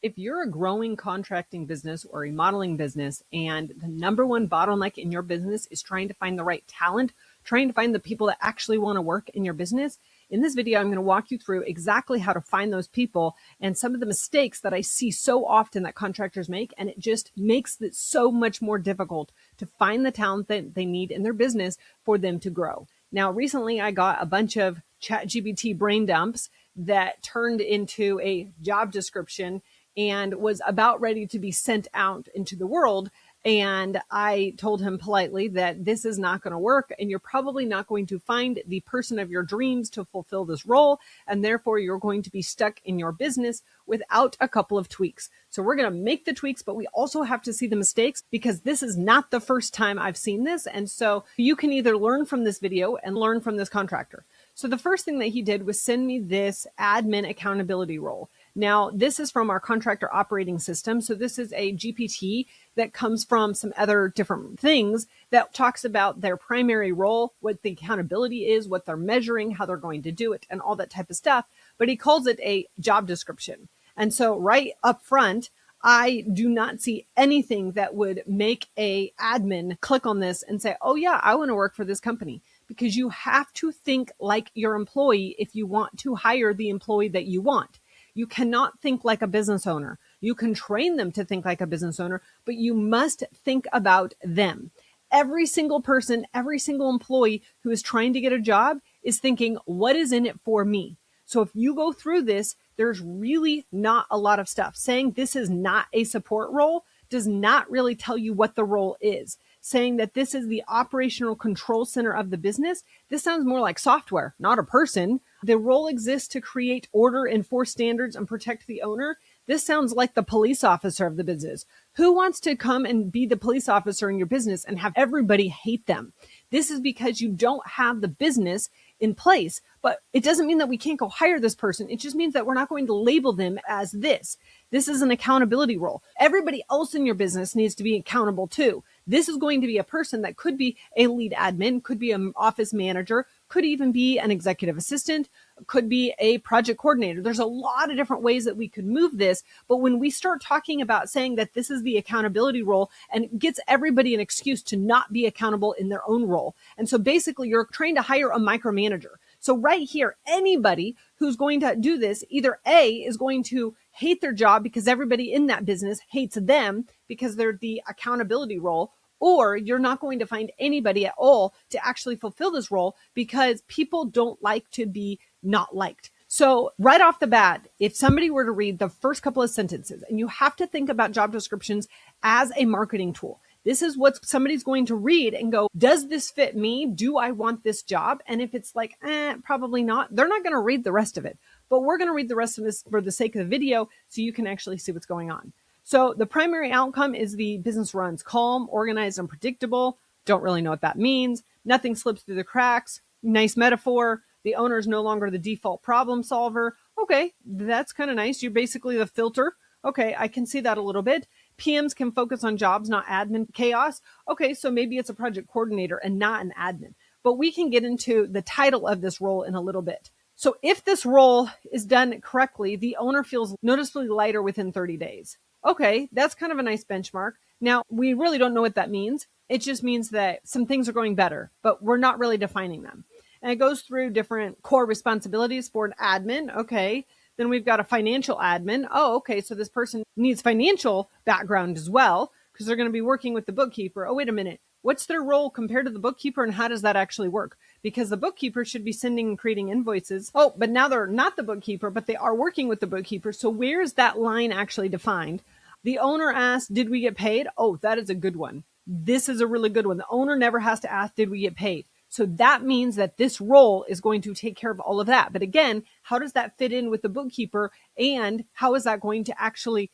If you're a growing contracting business or remodeling business, and the number one bottleneck in your business is trying to find the right talent, trying to find the people that actually want to work in your business, in this video, I'm going to walk you through exactly how to find those people and some of the mistakes that I see so often that contractors make. And it just makes it so much more difficult to find the talent that they need in their business for them to grow. Now, recently I got a bunch of ChatGPT brain dumps that turned into a job description and was about ready to be sent out into the world. And I told him politely that this is not going to work, and you're probably not going to find the person of your dreams to fulfill this role. And therefore, you're going to be stuck in your business without a couple of tweaks. So we're going to make the tweaks, but we also have to see the mistakes, because this is not the first time I've seen this. And so you can either learn from this video and learn from this contractor. So the first thing that he did was send me this admin accountability role. Now, this is from our contractor operating system. So this is a GPT that comes from some other different things that talks about their primary role, what the accountability is, what they're measuring, how they're going to do it, and all that type of stuff. But he calls it a job description. And so right up front, I do not see anything that would make a admin click on this and say, oh yeah, I want to work for this company. Because you have to think like your employee if you want to hire the employee that you want. You cannot think like a business owner. You can train them to think like a business owner, but you must think about them. Every single person, every single employee who is trying to get a job is thinking, what is in it for me? So if you go through this, there's really not a lot of stuff. Saying this is not a support role does not really tell you what the role is. Saying that this is the operational control center of the business, this sounds more like software, not a person. The role exists to create order, enforce standards, and protect the owner. This sounds like the police officer of the business. Who wants to come and be the police officer in your business and have everybody hate them? This is because you don't have the business in place. But it doesn't mean that we can't go hire this person. It just means that we're not going to label them as this. This is an accountability role. Everybody else in your business needs to be accountable too. This is going to be a person that could be a lead admin, could be an office manager, could even be an executive assistant, could be a project coordinator. There's a lot of different ways that we could move this. But when we start talking about saying that this is the accountability role, and it gets everybody an excuse to not be accountable in their own role. And so basically you're trying to hire a micromanager. So right here, anybody who's going to do this, either A, is going to hate their job because everybody in that business hates them because they're the accountability role, or you're not going to find anybody at all to actually fulfill this role because people don't like to be not liked. So right off the bat, if somebody were to read the first couple of sentences, and you have to think about job descriptions as a marketing tool. This is what somebody's going to read and go, does this fit me? Do I want this job? And if it's like, probably not, they're not going to read the rest of it. But we're going to read the rest of this for the sake of the video so you can actually see what's going on. So the primary outcome is the business runs calm, organized, and predictable. Don't really know what that means. Nothing slips through the cracks. Nice metaphor. The owner is no longer the default problem solver. Okay, that's kind of nice. You're basically the filter. Okay, I can see that a little bit. PMs can focus on jobs, not admin chaos. Okay, so maybe it's a project coordinator and not an admin. But we can get into the title of this role in a little bit. So if this role is done correctly, the owner feels noticeably lighter within 30 days. Okay, that's kind of a nice benchmark. Now, we really don't know what that means. It just means that some things are going better, but we're not really defining them. And it goes through different core responsibilities for an admin. Okay. Then we've got a financial admin. Oh, okay. So this person needs financial background as well, because they're going to be working with the bookkeeper. Oh, wait a minute. What's their role compared to the bookkeeper, and how does that actually work? Because the bookkeeper should be sending and creating invoices. Oh, but now they're not the bookkeeper, but they are working with the bookkeeper. So where is that line actually defined? The owner asked, did we get paid? Oh, that is a good one. This is a really good one. The owner never has to ask, did we get paid? So that means that this role is going to take care of all of that. But again, how does that fit in with the bookkeeper, and how is that going to actually,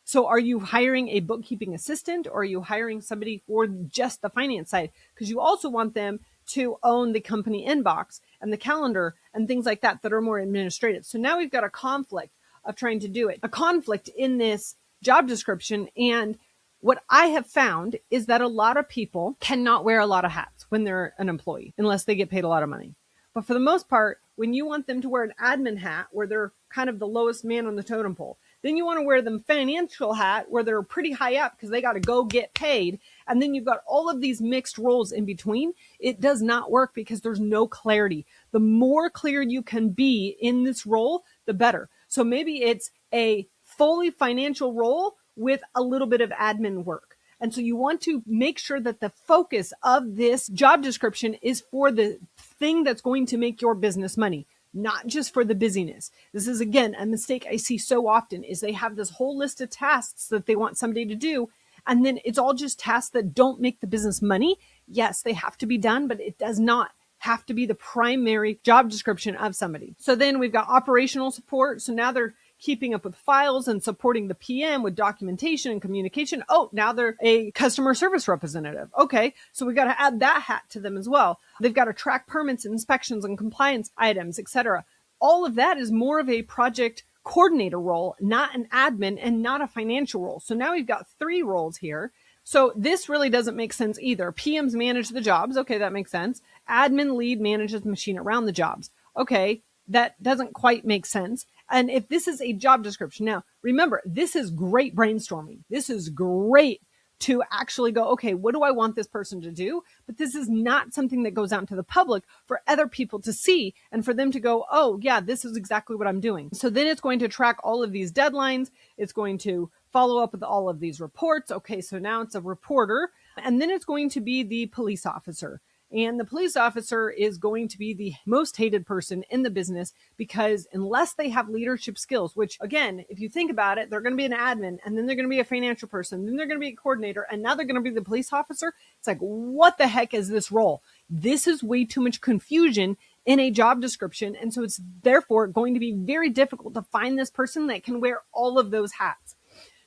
so are you hiring a bookkeeping assistant, or are you hiring somebody for just the finance side? Because you also want them to own the company inbox and the calendar and things like that that are more administrative. So now we've got a conflict of trying to do it, a conflict in this job description. And what I have found is that a lot of people cannot wear a lot of hats when they're an employee, unless they get paid a lot of money. But for the most part, when you want them to wear an admin hat where they're kind of the lowest man on the totem pole, Then you want to wear the financial hat where they're pretty high up because they got to go get paid. And then you've got all of these mixed roles in between. It does not work because there's no clarity. The more clear you can be in this role, the better. So maybe it's a fully financial role with a little bit of admin work. And so you want to make sure that the focus of this job description is for the thing that's going to make your business money, not just for the busyness. This is, again, a mistake I see so often is they have this whole list of tasks that they want somebody to do. And then it's all just tasks that don't make the business money. Yes, they have to be done, but it does not have to be the primary job description of somebody. So then we've got operational support. So now they're keeping up with files and supporting the PM with documentation and communication. Oh, now they're a customer service representative. Okay, so we got to add that hat to them as well. They've got to track permits, inspections, and compliance items, etc. All of that is more of a project coordinator role, not an admin and not a financial role. So now we've got 3 roles here. So this really doesn't make sense either. PMs manage the jobs. Okay, that makes sense. Admin lead manages the machine around the jobs. Okay, that doesn't quite make sense. And if this is a job description, now remember, this is great brainstorming. This is great to actually go, okay, what do I want this person to do? But this is not something that goes out into the public for other people to see and for them to go, oh yeah, this is exactly what I'm doing. So then it's going to track all of these deadlines. It's going to follow up with all of these reports. Okay, so now it's a reporter. And then it's going to be the police officer. And the police officer is going to be the most hated person in the business because unless they have leadership skills, which again, if you think about it, they're going to be an admin and then they're going to be a financial person, then they're going to be a coordinator, and now they're going to be the police officer. It's like, what the heck is this role? This is way too much confusion in a job description. And so it's therefore going to be very difficult to find this person that can wear all of those hats.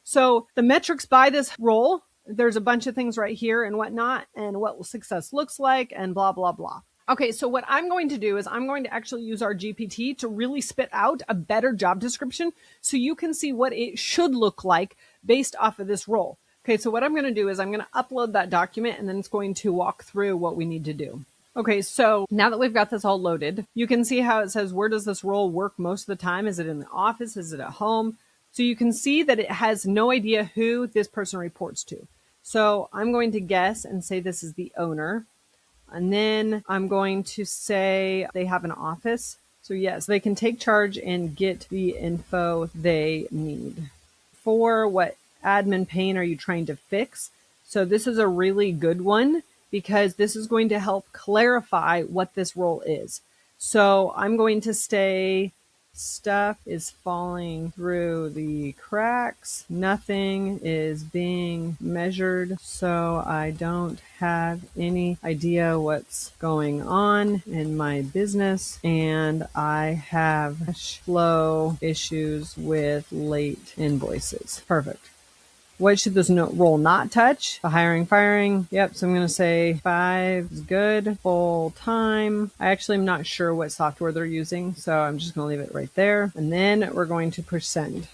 So the metrics by this role, there's a bunch of things right here and whatnot, and what success looks like and blah, blah, blah. Okay, so what I'm going to do is I'm going to actually use our GPT to really spit out a better job description so you can see what it should look like based off of this role. Okay, so what I'm going to do is I'm going to upload that document and then it's going to walk through what we need to do. Okay, so now that we've got this all loaded, you can see how it says, where does this role work most of the time? Is it in the office? Is it at home? So you can see that it has no idea who this person reports to. So I'm going to guess and say this is the owner. And then I'm going to say they have an office. So yes, they can take charge and get the info they need. For what admin pain are you trying to fix? So this is a really good one because this is going to help clarify what this role is. So I'm going to say stuff is falling through the cracks. Nothing is being measured, so I don't have any idea what's going on in my business, and I have cash flow issues with late invoices. Perfect. What should this role not touch? The hiring, firing. Yep. So I'm going to say 5 is good. Full time. I actually am not sure what software they're using, so I'm just going to leave it right there. And then we're going to push send.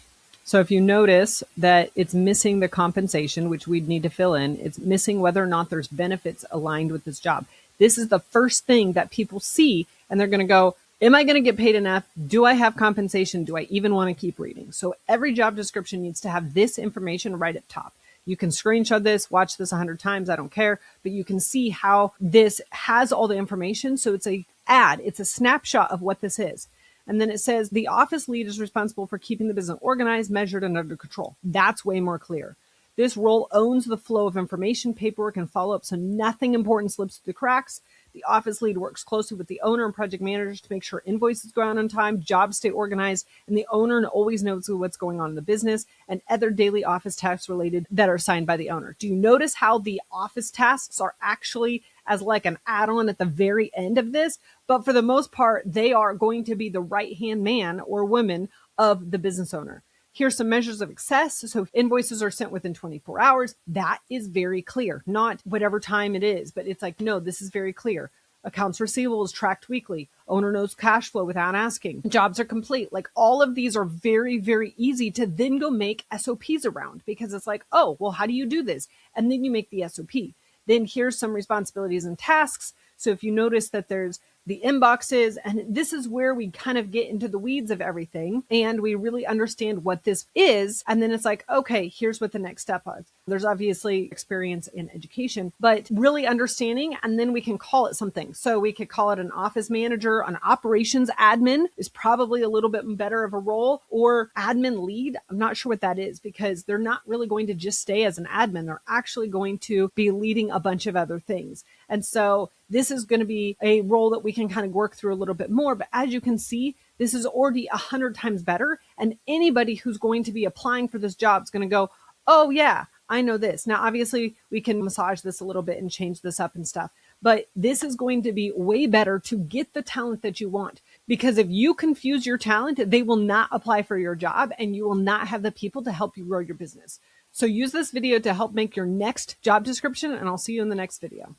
So if you notice that it's missing the compensation, which we'd need to fill in, it's missing whether or not there's benefits aligned with this job. This is the first thing that people see, and they're going to go, am I going to get paid enough? Do I have compensation? Do I even want to keep reading? So every job description needs to have this information right up top. You can screenshot this, watch this 100 times. I don't care, but you can see how this has all the information. So it's a ad. It's a snapshot of what this is. And then it says the office lead is responsible for keeping the business organized, measured, and under control. That's way more clear. This role owns the flow of information, paperwork, and follow-up, so nothing important slips through the cracks. The office lead works closely with the owner and project managers to make sure invoices go out on time, jobs stay organized, and the owner always knows what's going on in the business and other daily office tasks related that are assigned by the owner. Do you notice how the office tasks are actually as like an add-on at the very end of this? But for the most part, they are going to be the right-hand man or woman of the business owner. Here's some measures of success. So if invoices are sent within 24 hours, that is very clear, not whatever time it is, but it's like, no, this is very clear. Accounts receivable is tracked weekly. Owner knows cash flow without asking. Jobs are complete. Like all of these are very, very easy to then go make SOPs around because it's like, oh, well, how do you do this? And then you make the SOP. Then here's some responsibilities and tasks. So if you notice that there's the inboxes. And this is where we kind of get into the weeds of everything and we really understand what this is. And then it's like, okay, here's what the next step is. There's obviously experience in education, but really understanding, and then we can call it something. So we could call it an office manager, an operations admin is probably a little bit better of a role, or admin lead. I'm not sure what that is because they're not really going to just stay as an admin. They're actually going to be leading a bunch of other things. And so this is going to be a role that we can kind of work through a little bit more. But as you can see, this is already 100 times better. And anybody who's going to be applying for this job is going to go, oh yeah, I know this. Now, obviously we can massage this a little bit and change this up and stuff, but this is going to be way better to get the talent that you want. Because if you confuse your talent, they will not apply for your job and you will not have the people to help you grow your business. So use this video to help make your next job description, and I'll see you in the next video.